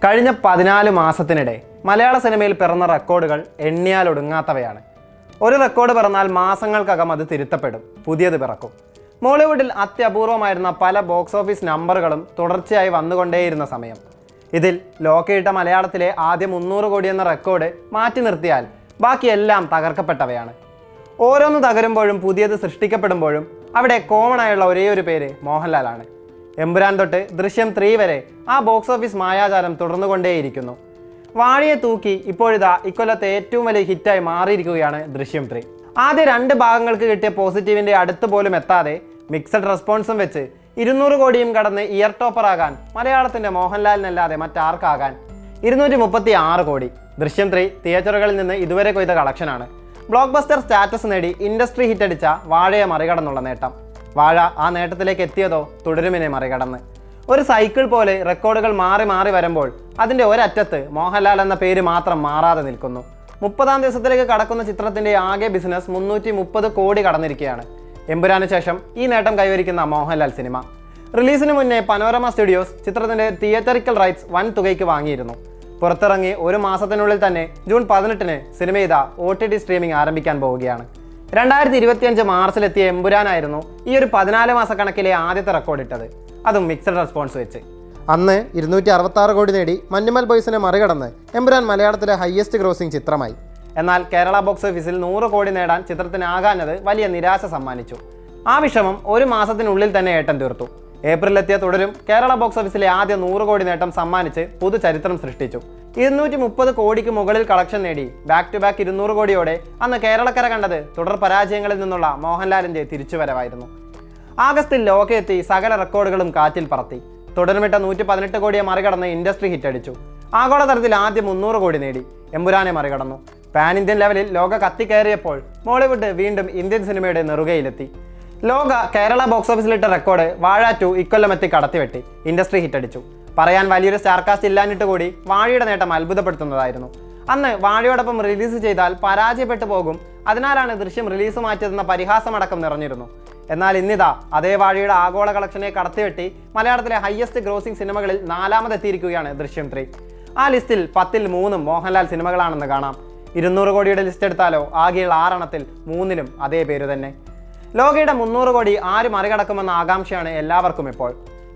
കഴിഞ്ഞ 14 മാസത്തിനിടെ മലയാള സിനിമയിൽ പിറന്ന റെക്കോർഡുകൾ എണ്ണിയാലൊടുങ്ങാത്തവയാണ്. ഒരു റെക്കോർഡ് പിറന്നാൽ മാസങ്ങൾക്കകം അത് തിരുത്തപ്പെടും, പുതിയത് പിറക്കും. മോളിവുഡിൽ അത്യപൂർവമായിരുന്ന പല ബോക്സ് ഓഫീസ് നമ്പറുകളും തുടർച്ചയായി വന്നുകൊണ്ടേയിരുന്ന സമയം. ഇതിൽ ലോക്കയിട്ട മലയാളത്തിലെ ആദ്യ 300 കോടി എന്ന റെക്കോർഡ് മാറ്റി നിർത്തിയാൽ ബാക്കിയെല്ലാം തകർക്കപ്പെട്ടവയാണ്. ഓരോന്ന് തകരുമ്പോഴും പുതിയത് സൃഷ്ടിക്കപ്പെടുമ്പോഴും അവിടെ കോമൺ ആയുള്ള ഒരേയൊരു പേര് മോഹൻലാലാണ്. എമ്പുരാൻ തൊട്ട് ദൃശ്യം 3 വരെ ആ ബോക്സ് ഓഫീസ് മായാജാലം തുടർന്നുകൊണ്ടേയിരിക്കുന്നു. വാഴയെ തൂക്കി ഇപ്പോഴിതാ ഇക്കൊല്ലത്തെ ഏറ്റവും വലിയ ഹിറ്റായി മാറിയിരിക്കുകയാണ് ദൃശ്യം 3. ആദ്യ 2 ഭാഗങ്ങൾക്ക് കിട്ടിയ പോസിറ്റീവിൻ്റെ അടുത്ത് പോലും എത്താതെ മിക്സഡ് റെസ്പോൺസും വെച്ച് 200 കോടിയും കടന്ന് ഇയർ ടോപ്പറാകാൻ മലയാളത്തിൻ്റെ മോഹൻലാലിനല്ലാതെ മറ്റാർക്കാകാൻ? 236 കോടി. ദൃശ്യം 3 തിയേറ്ററുകളിൽ നിന്ന് ഇതുവരെ കൊയ്ത കളക്ഷനാണ്. ബ്ലോക്ക് ബസ്റ്റർ സ്റ്റാറ്റസ് നേടി ഇൻഡസ്ട്രി ഹിറ്റടിച്ച വാഴയെ മറികടന്നുള്ള നേട്ടം. വാഴ ആ നേട്ടത്തിലേക്ക് എത്തിയതോ തുടരുമിനെ മറികടന്ന്. ഒരു സൈക്കിൾ പോലെ റെക്കോർഡുകൾ മാറി മാറി വരുമ്പോൾ അതിൻ്റെ ഒരറ്റത്ത് മോഹൻലാൽ എന്ന പേര് മാത്രം മാറാതെ നിൽക്കുന്നു. 30ാം ദിവസത്തിലേക്ക് കടക്കുന്ന ചിത്രത്തിൻ്റെ ആകെ ബിസിനസ് 330 കോടി കടന്നിരിക്കുകയാണ്. എമ്പുരാന് ശേഷം ഈ നേട്ടം കൈവരിക്കുന്ന മോഹൻലാൽ സിനിമ. റിലീസിന് മുന്നേ പനോരമ സ്റ്റുഡിയോസ് ചിത്രത്തിൻ്റെ തിയേറ്ററിക്കൽ റൈറ്റ്സ് വൻ തുകയ്ക്ക് വാങ്ങിയിരുന്നു. പുറത്തിറങ്ങി ഒരു മാസത്തിനുള്ളിൽ തന്നെ ജൂൺ 18-ന് സിനിമ ഇതാ OTT സ്ട്രീമിംഗ് ആരംഭിക്കാൻ പോവുകയാണ്. 2025 മാർച്ചിലെത്തിയ എമ്പുരാനായിരുന്നു ഈ ഒരു 14 മാസക്കണക്കിലെ ആദ്യത്തെ റെക്കോർഡ് ഇട്ടത്, അതും മിക്സഡ് റെസ്പോൺസ് വെച്ച്. അന്ന് 266 കോടി നേടി മഞ്ഞുമൽ ബോയ്സിനെ മറികടന്ന് എമ്പുരാൻ മലയാളത്തിലെ ഹയസ്റ്റ് ഗ്രോസിംഗ് ചിത്രമായി. എന്നാൽ കേരള ബോക്സ് ഓഫീസിൽ 100 കോടി നേടാൻ ചിത്രത്തിനാകാഞ്ഞത് വലിയ നിരാശ സമ്മാനിച്ചു. ആ വിഷമം ഒരു മാസത്തിനുള്ളിൽ തന്നെ ഏട്ടൻ തീർത്തു. ഏപ്രിലെത്തിയ തുടരും കേരള ബോക്സ് ഓഫീസിലെ ആദ്യ 100 കോടി നേട്ടം സമ്മാനിച്ച് പുതുചരിത്രം സൃഷ്ടിച്ചു. 230 കോടിക്ക് മുകളിൽ കളക്ഷൻ നേടി ബാക്ക് ടു ബാക്ക് 200 കോടിയോടെ അന്ന് കേരളക്കര കണ്ടത് തുടർ പരാജയങ്ങളിൽ നിന്നുള്ള മോഹൻലാലിൻ്റെ തിരിച്ചുവരവായിരുന്നു. ആഗസ്റ്റിൽ ലോകയെത്തി സകല റെക്കോർഡുകളും കാറ്റിൽ പറത്തി. തുടരുമിട്ട 118 കോടിയെ മറികടന്ന് ഇൻഡസ്ട്രി ഹിറ്റടിച്ചു. ആഗോളതലത്തിൽ ആദ്യം 300 കോടി നേടി. എമ്പുരാനെ മറികടന്നു. പാൻ ഇന്ത്യൻ ലെവലിൽ ലോക കത്തിക്കയറിയപ്പോൾ മോളിവുഡ് വീണ്ടും ഇന്ത്യൻ സിനിമയുടെ നെറുകയിലെത്തി. ലോക കേരള ബോക്സ് ഓഫീസിലിട്ട റെക്കോർഡ് വാഴ 2 ഇക്കൊല്ലമെത്തി കടത്തിവെട്ടി ഇൻഡസ്ട്രി ഹിറ്റടിച്ചു. പറയാൻ വലിയൊരു സ്റ്റാർകാസ്റ്റ് ഇല്ലാഞ്ഞിട്ട് കൂടി വാഴയുടെ നേട്ടം അത്ഭുതപ്പെടുത്തുന്നതായിരുന്നു. അന്ന് വാഴയോടൊപ്പം റിലീസ് ചെയ്താൽ പരാജയപ്പെട്ടു പോകും, അതിനാലാണ് ദൃശ്യം റിലീസ് മാറ്റിയതെന്ന പരിഹാസമടക്കം നിറഞ്ഞിരുന്നു. എന്നാൽ ഇന്നിതാ അതേ വാഴയുടെ ആഗോള കളക്ഷനെ കടത്തിവെട്ടി മലയാളത്തിലെ ഹയസ്റ്റ് ഗ്രോസിംഗ് സിനിമകളിൽ 4ാമതെത്തിയിരിക്കുകയാണ് ദൃശ്യം 3. ആ ലിസ്റ്റിൽ 10ൽ 3 മോഹൻലാൽ സിനിമകളാണെന്ന് കാണാം. 200 കോടിയുടെ ലിസ്റ്റ് എടുത്താലോ ആകെയുള്ള 6 എണ്ണത്തിൽ 3ലും അതേ പേര് തന്നെ. ലോകയുടെ 300 കോടി ആര് മറികടക്കുമെന്ന ആകാംക്ഷയാണ് എല്ലാവർക്കും ഇപ്പോൾ.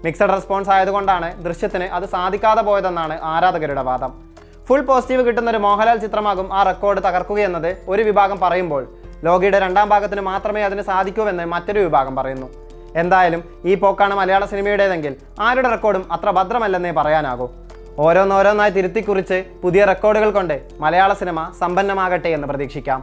മിക്സഡ് റെസ്പോൺസ് ആയതുകൊണ്ടാണ് ദൃശ്യത്തിന് അത് സാധിക്കാതെ പോയതെന്നാണ് ആരാധകരുടെ വാദം. ഫുൾ പോസിറ്റീവ് കിട്ടുന്ന ഒരു മോഹൻലാൽ ചിത്രമാകും ആ റെക്കോർഡ് തകർക്കുകയെന്നത് ഒരു വിഭാഗം പറയുമ്പോൾ ലോകയുടെ 2ാം ഭാഗത്തിന് മാത്രമേ അതിന് സാധിക്കൂവെന്ന് മറ്റൊരു വിഭാഗം പറയുന്നു. എന്തായാലും ഈ പോക്കാണ് മലയാള സിനിമയുടേതെങ്കിൽ ആരുടെ റെക്കോർഡും അത്ര ഭദ്രമല്ലെന്നേ പറയാനാകൂ. ഓരോന്നോരോന്നായി തിരുത്തിക്കുറിച്ച് പുതിയ റെക്കോർഡുകൾ കൊണ്ട് മലയാള സിനിമ സമ്പന്നമാകട്ടെ എന്ന് പ്രതീക്ഷിക്കാം.